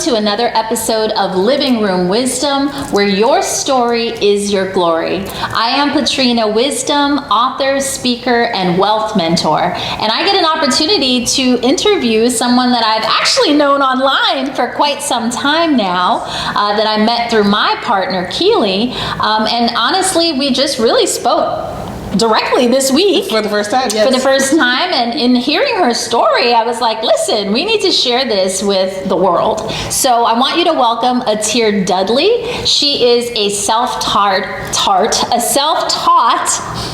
to another episode of Living Room Wisdom, where your story is your glory. I am Patrina, wisdom, author, speaker, and wealth mentor. And I get an opportunity to interview someone that I've actually known online for quite some time now, that I met through my partner, Keely. And honestly, we just really spoke directly this week. For the first time, yes. For the first time. And in hearing her story, I was like, listen, we need to share this with the world. So I want you to welcome Atir Dudley. She is a self-taught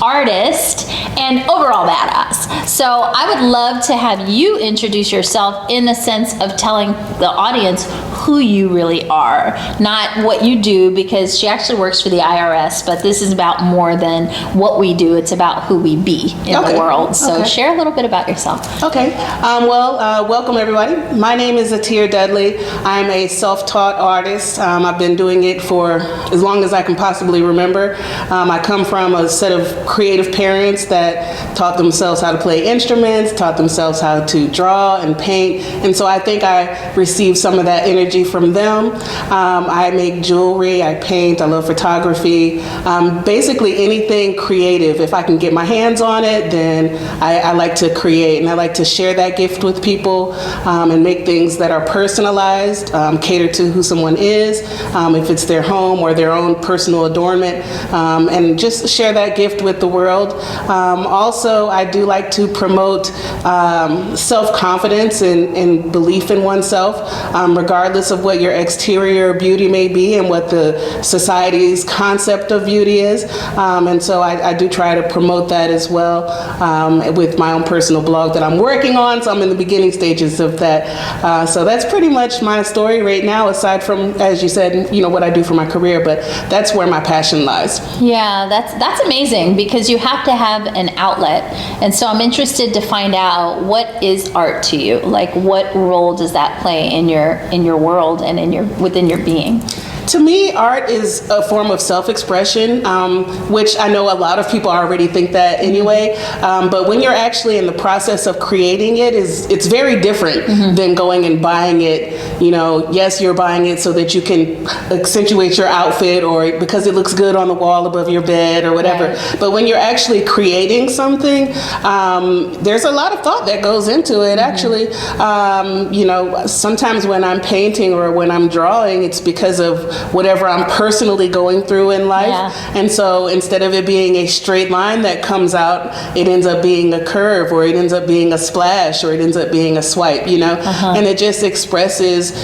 artist and overall badass. So I would love to have you introduce yourself in the sense of telling the audience who you really are, not what you do, because she actually works for the IRS, but this is about more than what we do. It's about who we be in the world. So share a little bit about yourself. Okay. Welcome everybody. My name is Atir Dudley. I'm a self-taught artist. I've been doing it for as long as I can possibly remember. I come from a set of creative parents that taught themselves how to play instruments, taught themselves how to draw and paint. And so I think I received some of that energy from them. I make jewelry, I paint, I love photography, basically anything creative. If I can get my hands on it, then I like to create, and I like to share that gift with people, and make things that are personalized, cater to who someone is, if it's their home or their own personal adornment, and just share that gift with the world. Also, I do like to promote self-confidence and belief in oneself, regardless of what your exterior beauty may be and what the society's concept of beauty is. And so I do try to promote that as well, with my own personal blog that I'm working on. So I'm in the beginning stages of that. So that's pretty much my story right now, aside from, as you said, what I do for my career, but that's where my passion lies. Yeah, that's amazing, because you have to have an outlet. And so I'm interested to find out, what is art to you? Like, what role does that play in your world and within your being? To me, art is a form of self-expression, which I know a lot of people already think that anyway. But when you're actually in the process of creating it, it's very different than going and buying it. Yes, you're buying it so that you can accentuate your outfit or because it looks good on the wall above your bed or whatever. Right. But when you're actually creating something, there's a lot of thought that goes into it, actually. Sometimes when I'm painting or when I'm drawing, it's because of whatever I'm personally going through in life. Yeah. And so instead of it being a straight line that comes out, it ends up being a curve, or it ends up being a splash, or it ends up being a swipe, and it just expresses,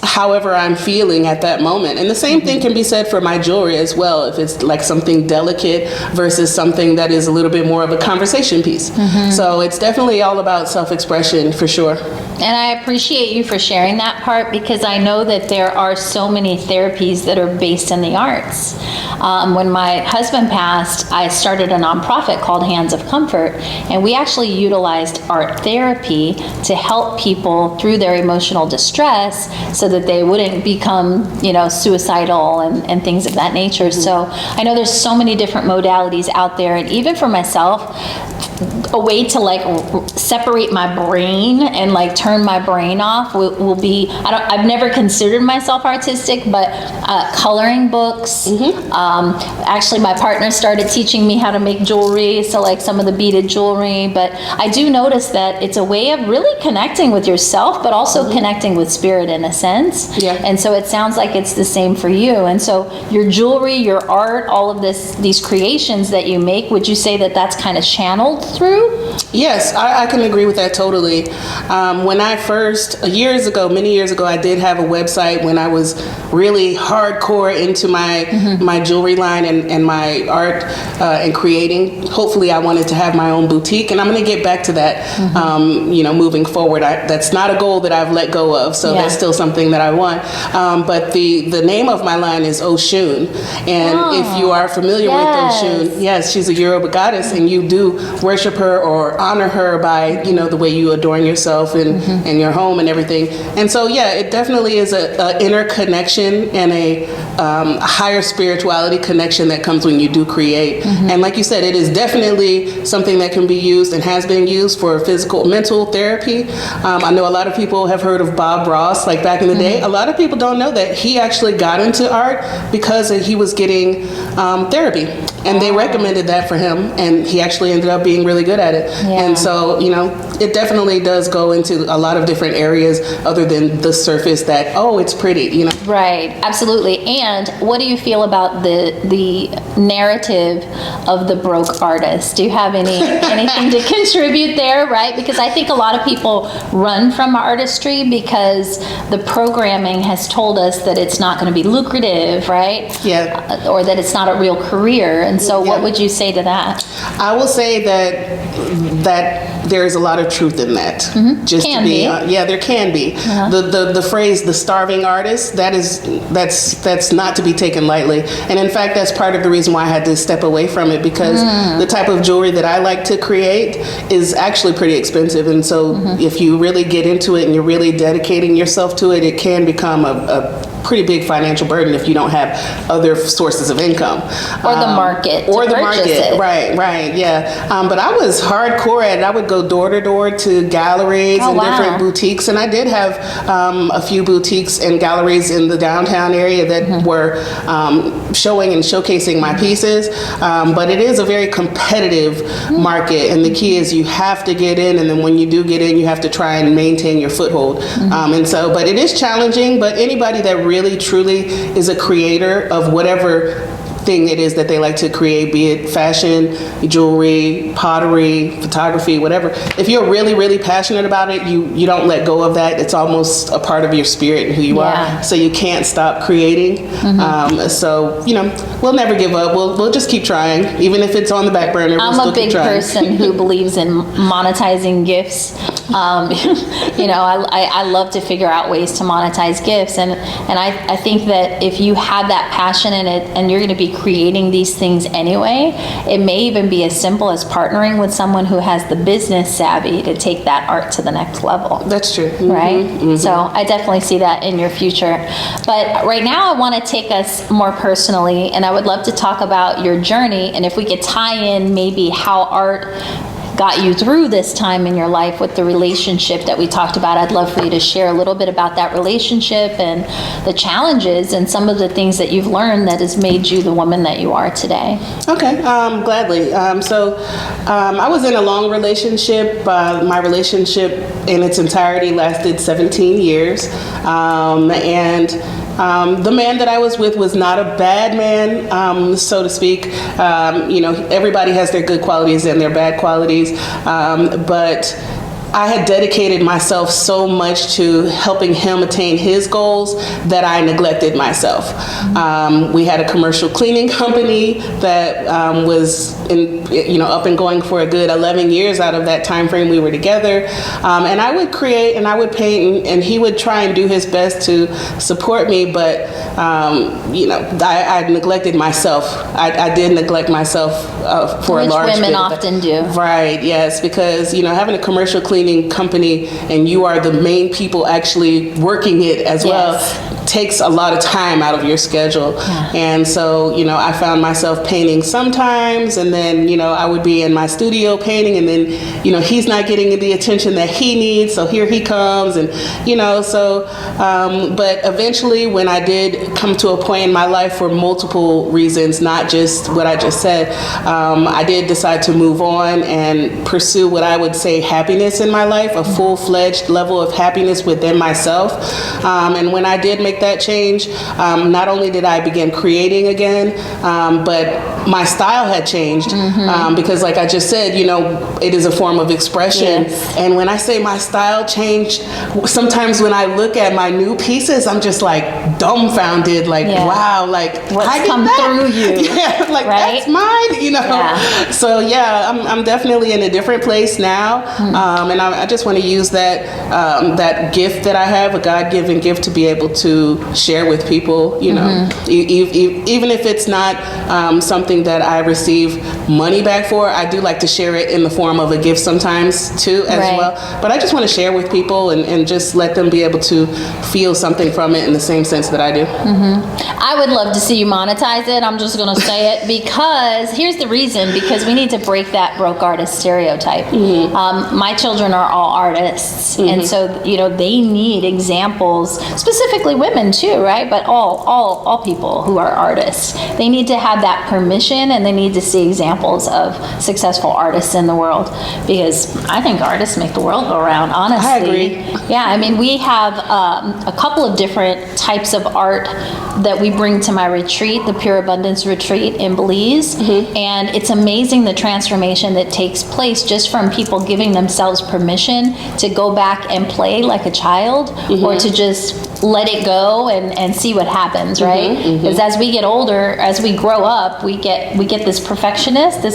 however I'm feeling at that moment. And the same thing can be said for my jewelry as well, if it's like something delicate versus something that is a little bit more of a conversation piece. So it's definitely all about self-expression, for sure. And I appreciate you for sharing that part, because I know that there are so many therapies that are based in the arts. When my husband passed, I started a nonprofit called Hands of Comfort, and we actually utilized art therapy to help people through their emotional distress so that they wouldn't become, suicidal and things of that nature. So I know there's so many different modalities out there, and even for myself, a way to separate my brain and turn my brain off will be, I've never considered myself artistic, but coloring books. Actually, my partner started teaching me how to make jewelry, so some of the beaded jewelry. But I do notice that it's a way of really connecting with yourself, but also connecting with spirit in a sense. Yeah. And so it sounds like it's the same for you. And so your jewelry, your art, all of these creations that you make, would you say that that's kind of channeled through? Yes, I can agree with that totally. When I first, many years ago, I did have a website when I was really hardcore into my jewelry line and my art and creating. Hopefully I wanted to have my own boutique, and I'm going to get back to that, moving forward. That's not a goal that I've let go of, so that's still something that I want. But the name of my line is Oshun, and if you are familiar with Oshun, yes, she's a Yoruba goddess, and you do worship worship her or honor her by, the way you adorn yourself and your home and everything. And so, yeah, it definitely is a inner connection and a higher spirituality connection that comes when you do create. And like you said, it is definitely something that can be used and has been used for mental therapy. I know a lot of people have heard of Bob Ross, like back in the day. A lot of people don't know that he actually got into art because he was getting therapy. And they recommended that for him, and he actually ended up being really good at it. Yeah. And so, it definitely does go into a lot of different areas other than the surface that, oh, it's pretty, Right, absolutely. And what do you feel about the narrative of the broke artist? Do you have anything to contribute there, right? Because I think a lot of people run from artistry because the programming has told us that it's not going to be lucrative, right? Yeah. Or that it's not a real career. And so what would you say to that? I will say that there is a lot of truth in that. Just Can to be, be. Yeah, there can be. The phrase "the starving artist," that's not to be taken lightly. And in fact, that's part of the reason why I had to step away from it, because the type of jewelry that I like to create is actually pretty expensive. And so if you really get into it and you're really dedicating yourself to it, it can become a pretty big financial burden if you don't have other sources of income. Or the market. Or to the purchase market. it. Right, yeah. But I was hardcore at it. I would go door to door to galleries and different boutiques. And I did have a few boutiques and galleries in the downtown area that were showing and showcasing my pieces. But it is a very competitive market. And the key is you have to get in. And then when you do get in, you have to try and maintain your foothold. But it is challenging. But anybody that really, truly is a creator of whatever thing it is that they like to create, be it fashion, jewelry, pottery, photography, whatever. If you're really, really passionate about it, you don't let go of that. It's almost a part of your spirit and who you are. So you can't stop creating. So, we'll never give up. We'll just keep trying. Even if it's on the back burner, we'll still keep trying. I'm a big person who believes in monetizing gifts. I love to figure out ways to monetize gifts. And I think that if you have that passion in it and you're going to be creating these things anyway, it may even be as simple as partnering with someone who has the business savvy to take that art to the next level. That's true. Right? So I definitely see that in your future. But right now I want to take us more personally, and I would love to talk about your journey, and if we could tie in maybe how art got you through this time in your life with the relationship that we talked about. I'd love for you to share a little bit about that relationship and the challenges and some of the things that you've learned that has made you the woman that you are today. Okay, gladly. I was in a long relationship. My relationship in its entirety lasted 17 years. The man that I was with was not a bad man, so to speak. Everybody has their good qualities and their bad qualities, but I had dedicated myself so much to helping him attain his goals that I neglected myself. We had a commercial cleaning company that was up and going for a good 11 years out of that time frame we were together. And I would create and I would paint, and he would try and do his best to support me, but I neglected myself. I did neglect myself for a large Which women bit often do. Right, yes, because having a commercial cleaning company and you are the main people actually working it as well takes a lot of time out of your schedule. And so I found myself painting sometimes, and then I would be in my studio painting, and then he's not getting the attention that he needs, so here he comes, and but eventually when I did come to a point in my life for multiple reasons, not just what I just said, I did decide to move on and pursue what I would say happiness in my life, a full-fledged level of happiness within myself. And when I did make that change, not only did I begin creating again, but my style had changed, because like I just said, it is a form of expression. And when I say my style changed, sometimes when I look at my new pieces, I'm just like dumbfounded, like, wow, like what's come through you. Like right? That's mine, So I'm definitely in a different place now. And I just want to use that gift that I have, a God-given gift, to be able to to share with people, you know, even if it's not something that I receive money back for. I do like to share it in the form of a gift sometimes too as well. But I just want to share with people and just let them be able to feel something from it in the same sense that I do. I would love to see you monetize it. I'm just going to say it because here's the reason, because we need to break that broke artist stereotype. My children are all artists, and so, you know, they need examples, specifically women too, right? But all people who are artists, they need to have that permission, and they need to see examples of successful artists in the world, because I think artists make the world go round, honestly. I agree. Yeah, I mean, we have a couple of different types of art that we bring to my retreat, the Pure Abundance Retreat in Belize, and it's amazing the transformation that takes place just from people giving themselves permission to go back and play like a child, or to just let it go and see what happens, right? Because as we get older, as we grow up, we get this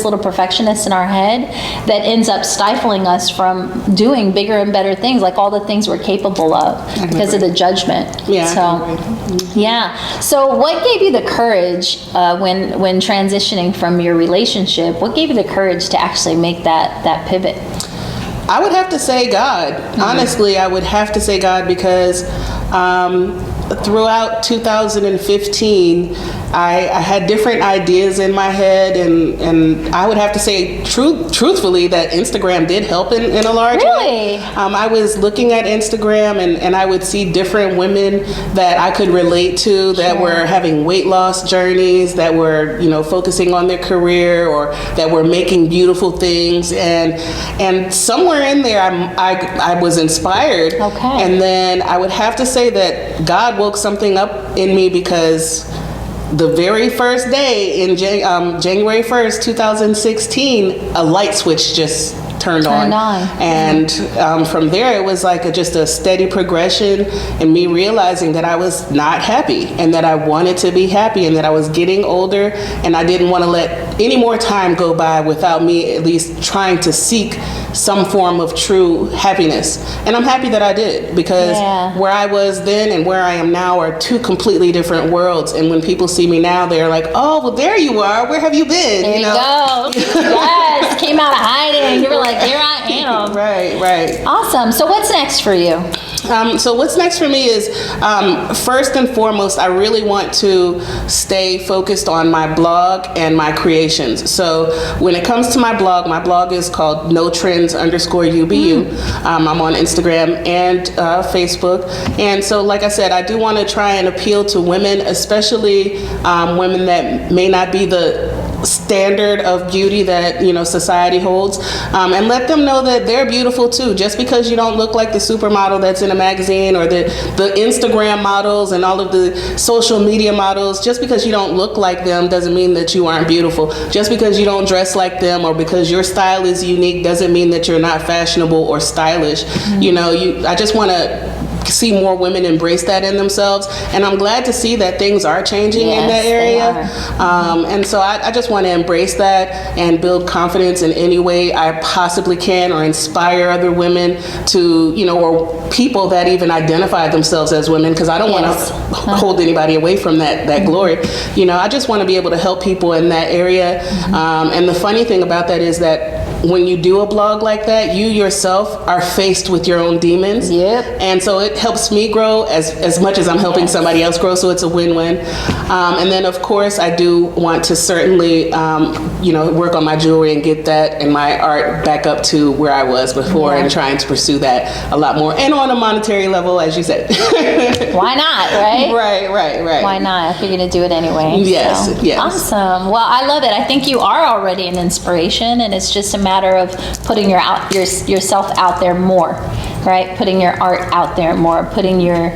little perfectionist in our head that ends up stifling us from doing bigger and better things, like all the things we're capable of, because of the judgment. So what gave you the courage when transitioning from your relationship? What gave you the courage to actually make that pivot? I would have to say God. Honestly, I would have to say God, because throughout 2015, I had different ideas in my head, and I would have to say truthfully that Instagram did help in a large way. I was looking at Instagram, and I would see different women that I could relate to that were having weight loss journeys, that were, you know, focusing on their career, or that were making beautiful things, and somewhere in there I was inspired. And then I would have to say that God woke something up in me, because the very first day in January 1st, 2016, a light switch just turned on. And from there, it was like just a steady progression, and me realizing that I was not happy, and that I wanted to be happy, and that I was getting older, and I didn't want to let any more time go by without me at least trying to seek some form of true happiness. And I'm happy that I did, because where I was then and where I am now are two completely different worlds. And when people see me now, they're like, oh, well, there you are. Where have you been? There you go. Yes, came out of hiding. You were like, here I am. Right. Awesome. So what's next for you? So what's next for me is, first and foremost, I really want to stay focused on my blog and my creations. So when it comes to my blog is called NoTrends_UBU. I'm on Instagram and Facebook. And so, like I said, I do want to try and appeal to women, especially women that may not be the standard of beauty that, you know, society holds, and let them know that they're beautiful too. Just because you don't look like the supermodel that's in a magazine, or the Instagram models and all of the social media models, just because you don't look like them doesn't mean that you aren't beautiful. Just because you don't dress like them, or because your style is unique, doesn't mean that you're not fashionable or stylish. You know, I just want to see more women embrace that in themselves, and I'm glad to see that things are changing in that area. And so I just want to embrace that and build confidence in any way I possibly can, or inspire other women to, you know, or people that even identify themselves as women, because I don't want to hold anybody away from that glory. You know, I just want to be able to help people in that area. And the funny thing about that is that when you do a blog like that, you yourself are faced with your own demons. And so it helps me grow as much as I'm helping somebody else grow, so it's a win-win. And then, of course, I do want to certainly, you know, work on my jewelry and get that and my art back up to where I was before, and trying to pursue that a lot more, and on a monetary level, as you said. Why not, right? Right. Why not, if you're going to do it anyway? Yes. Awesome. Well, I love it. I think you are already an inspiration, and it's just a matter of putting yourself out there more, right? Putting your art out there more, putting your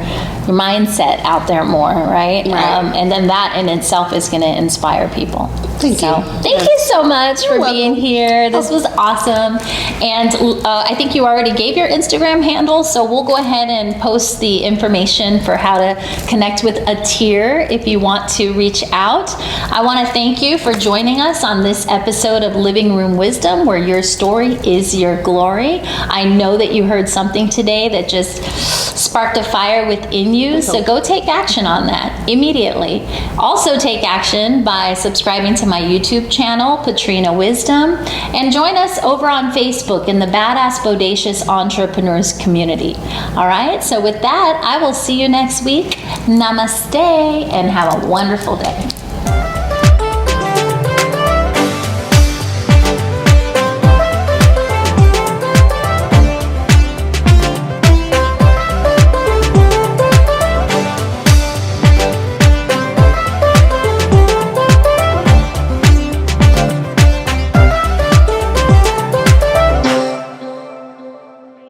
mindset out there more, right? And then that in itself is going to inspire people. Thank you. Thank you so much for welcome. being here. This was awesome. And I think you already gave your Instagram handle, so we'll go ahead and post the information for how to connect with Atir if you want to reach out. I want to thank you for joining us on this episode of Living Room Wisdom, where your story is your glory. I know that you heard something today that just sparked a fire within you, so go take action on that immediately. Also take action by subscribing to my YouTube channel, Patrina Wisdom, and join us over on Facebook in the Badass Bodacious Entrepreneurs community. All right, so with that, I will see you next week. Namaste, and have a wonderful day.